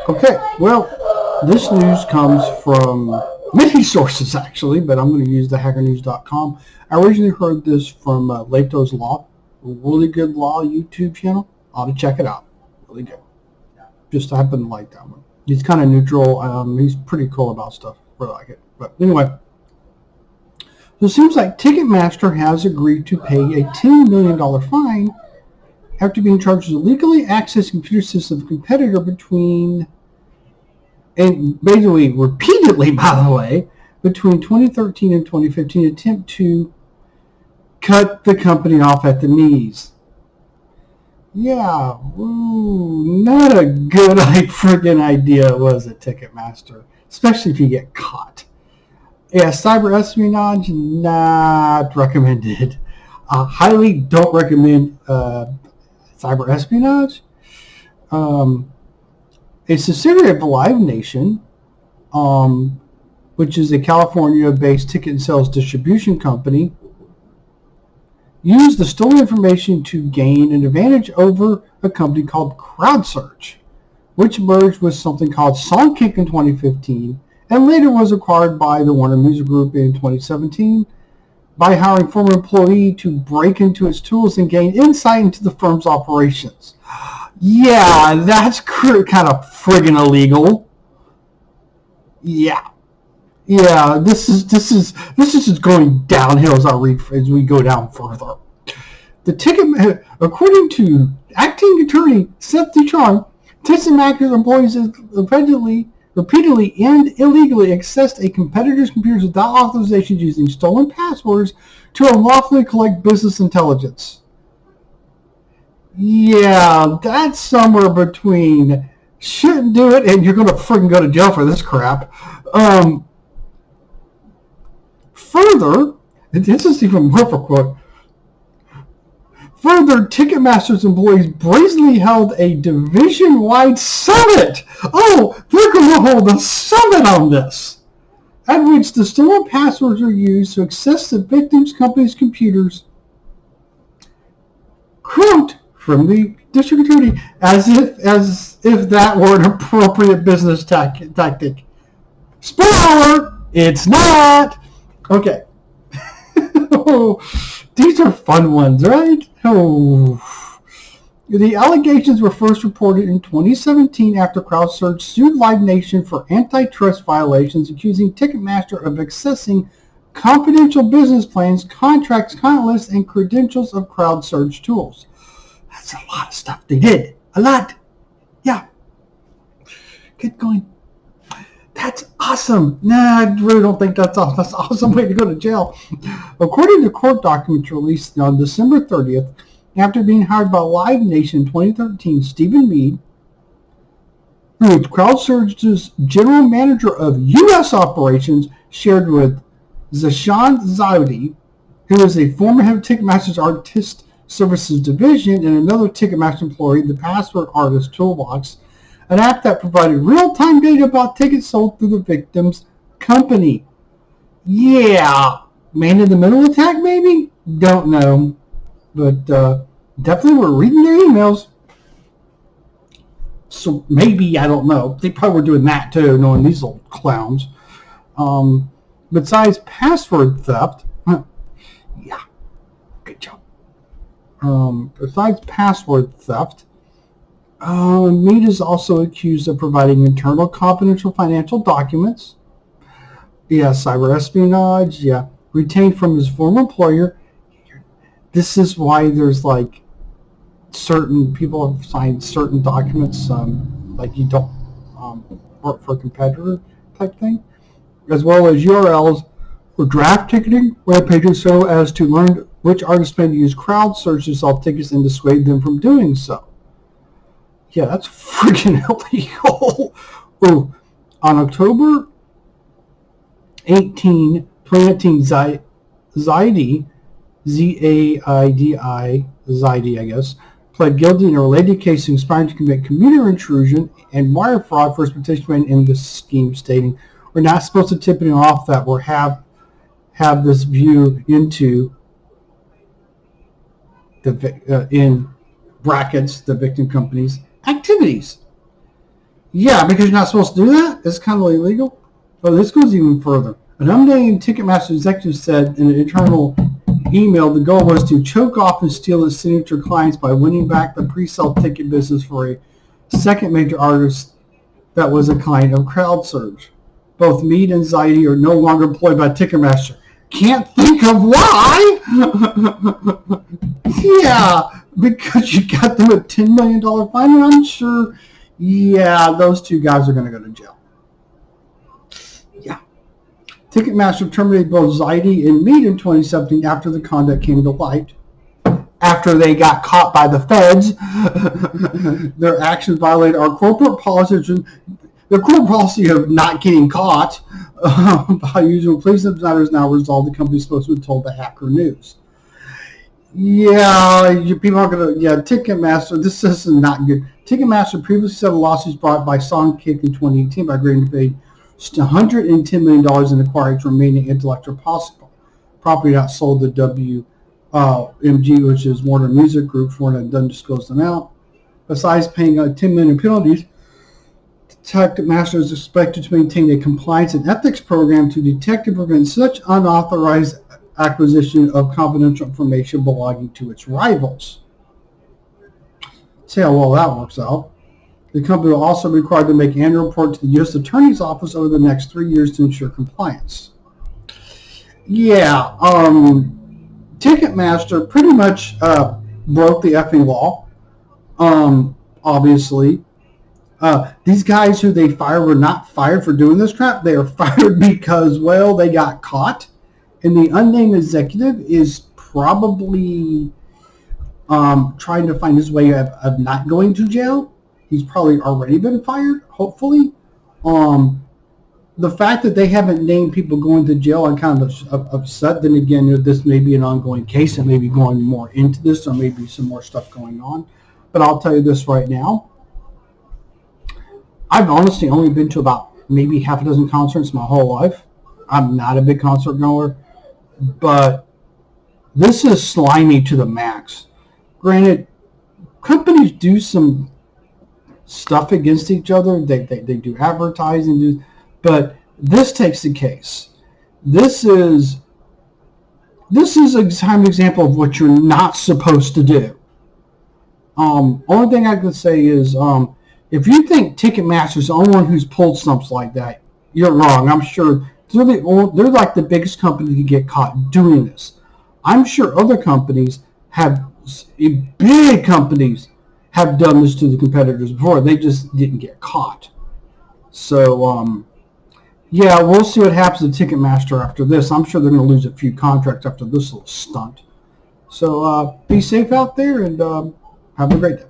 Okay, well, this news comes from many sources actually, but I'm going to use the hackernews.com. I originally heard this from Leto's Law, a really good law YouTube channel. Ought to check it out. Really good. Just I happen to like that one. He's kind of neutral. He's pretty cool about stuff. Really like it. But anyway, so it seems like Ticketmaster has agreed to pay a $10 million fine after being charged with illegally accessing computer systems of a competitor and basically repeatedly, by the way, between 2013 and 2015, attempt to cut the company off at the knees. Yeah, not a good friggin' idea, was it, Ticketmaster, especially if you get caught. Yeah, cyber espionage, not recommended. Highly don't recommend cyber espionage. A subsidiary of Live Nation, which is a California-based ticket and sales distribution company, used the stolen information to gain an advantage over a company called CrowdSearch, which merged with something called Songkick in 2015 and later was acquired by the Warner Music Group in 2017 by hiring a former employee to break into its tools and gain insight into the firm's operations. Yeah, that's kind of friggin' illegal. Yeah, this is just going downhill as we go down further. According to acting attorney Seth DeCharm, Ticketmaster employees repeatedly and illegally accessed a competitor's computers without authorization using stolen passwords to unlawfully collect business intelligence. Yeah, that's somewhere between shouldn't do it and you're going to friggin' go to jail for this crap. Further, this is even more of a quote. Further, Ticketmaster's employees brazenly held a division-wide summit. Oh, they're going to hold a summit on this, at which the stolen passwords are used to access the victim's company's computers. Quote from the district attorney, as if that were an appropriate business tactic. Spoiler, it's not. Okay. Oh, these are fun ones, right? Oh. The allegations were first reported in 2017 after CrowdSearch sued Live Nation for antitrust violations, accusing Ticketmaster of accessing confidential business plans, contracts, client lists, and credentials of CrowdSearch tools. That's a lot of stuff they did. A lot. Yeah. Get going. That's awesome. Nah, I really don't think that's awesome. That's an awesome way to go to jail. According to court documents released on December 30th, after being hired by Live Nation in 2013, Stephen Mead, who is CrowdSearch's general manager of U.S. operations, shared with Zashan Zaudi, who is a former head of Ticketmaster's Artist Services Division and another Ticketmaster employee, the Password Artist Toolbox, an app that provided real-time data about tickets sold through the victim's company. Yeah, man-in-the-middle attack maybe? Don't know. But definitely we're reading their emails. So maybe, I don't know. They probably were doing that too, knowing these little clowns. Besides password theft, yeah, good job. Besides password theft, Mead is also accused of providing internal confidential financial documents. Yeah, cyber espionage. Yeah, retained from his former employer. This is why there's like certain people have signed certain documents, like you don't work for a competitor type thing, as well as URLs for draft ticketing web pages so as to learn which artists plan to use CrowdSearch to sell tickets and dissuade them from doing so. Yeah, that's freaking illegal. Oh, on October 18, 2019, Zaidi, Z-A-I-D-I, Zaidi, I guess, pled guilty in a related case conspiring to commit computer intrusion and wire fraud for his participation in the scheme, stating, "We're not supposed to tip anyone off that we have this view into the in brackets the victim company's activities." Yeah, because you're not supposed to do that. It's kind of illegal. But this goes even further. An unnamed Ticketmaster executive said in an internal email the goal was to choke off and steal its signature clients by winning back the pre-sale ticket business for a second major artist that was a kind of crowd surge. Both Mead and Zaidi are no longer employed by Ticketmaster. Can't think of why! Yeah, because you got them a $10 million fine, and I'm sure, yeah, those two guys are going to go to jail. Yeah. Ticketmaster terminated both Zaidi and Mead in 2017 after the conduct came to light. After they got caught by the feds, their actions violated our corporate policy. The corporate policy of not getting caught by usual police matters now resolved. The company's supposed to have told the Hacker News. Yeah, people are going to, yeah, Ticketmaster, this is not good. Ticketmaster previously settled lawsuits brought by Songkick in 2018 by agreeing to pay $110 million in acquiring its remaining intellectual property that sold to WMG, which is Warner Music Group, for it doesn't disclose the amount. Besides paying $10 million penalties, Ticketmaster is expected to maintain a compliance and ethics program to detect and prevent such unauthorized acquisition of confidential information belonging to its rivals. See how well that works out. The company will also be required to make an annual report to the U.S. Attorney's Office over the next 3 years to ensure compliance. Yeah, Ticketmaster pretty much broke the effing law, obviously. These guys who they fired were not fired for doing this crap. They are fired because, well, they got caught. And the unnamed executive is probably trying to find his way of not going to jail. He's probably already been fired, hopefully. The fact that they haven't named people going to jail, I'm kind of upset. Then again, this may be an ongoing case and maybe going more into this, or maybe some more stuff going on. But I'll tell you this right now. I've honestly only been to about maybe half a dozen concerts my whole life. I'm not a big concert goer, but this is slimy to the max. Granted, companies do some stuff against each other. They do advertising, but this takes the case. This is a prime example of what you're not supposed to do. Only thing I can say is, if you think Ticketmaster's the only one who's pulled stumps like that, you're wrong. I'm sure they're like the biggest company to get caught doing this. I'm sure other companies big companies have done this to the competitors before. They just didn't get caught. So, yeah, we'll see what happens to Ticketmaster after this. I'm sure they're going to lose a few contracts after this little stunt. So, be safe out there and have a great day.